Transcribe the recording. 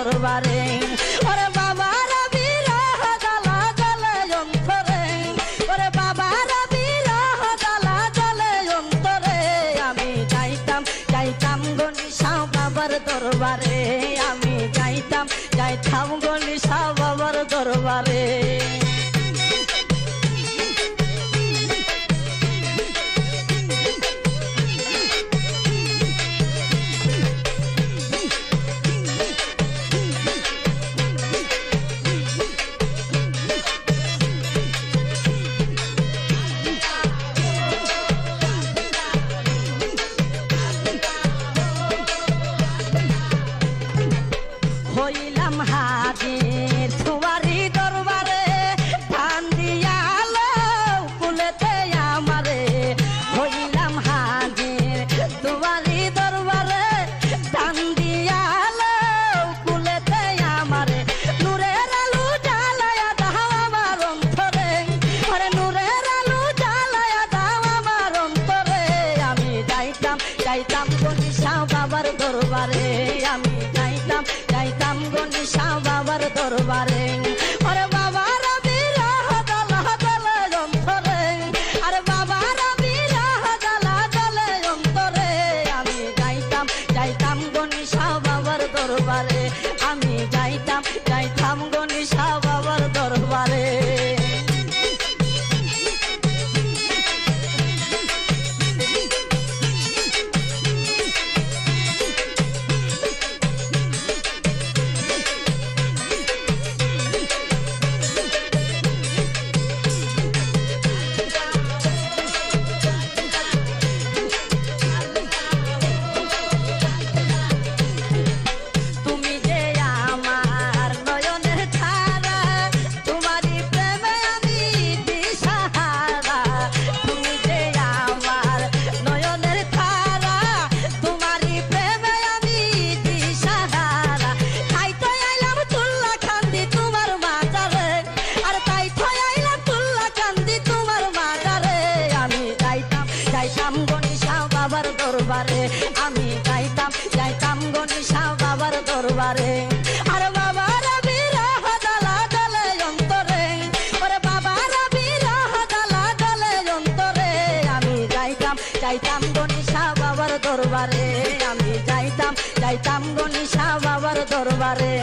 দরবারে ওরে বাবার বিরহ জ্বালা জ্বলে অন্তরে ওরে বাবার বিরহ জ্বালা জ্বলে অন্তরে আমি যাইতাম গো নিশা বাবার দরবারে আমি যাইতাম গো নিশা বাবার দরবারে হইলাম হাজির তোমারি দরবারে ধান দিয়ালো কুলেতে আমারে হইলাম হাজির তোমারি দরবারে ধান দিয়ালো কুলেতে আমারে নূরের আলো জ্বালায়া দাও আমার অন্তরে আরে নূরের আলো জ্বালায়া দাও আমার অন্তরে আমি যাইতাম গো নিশা বাবার দরবারে আমি যাইতাম গো নিশা বাবার দরবারে ওরে বাবার বিরহ জ্বালা জ্বলে অন্তরে আরে বাবার বিরহ জ্বালা জ্বলে অন্তরে আমি যাইতাম গো নিশা বাবার দরবারে আমি যাইতাম গো নিশা বাবার দরবারে আমি যাইতাম গো নিশা বাবার দরবারে আর বাবার বিরহ জ্বালা জ্বলে অন্তরে ওরে বাবার বিরহ জ্বালা জ্বলে অন্তরে আমি যাইতাম গো নিশা বাবার দরবারে আমি যাইতাম গো নিশা বাবার দরবারে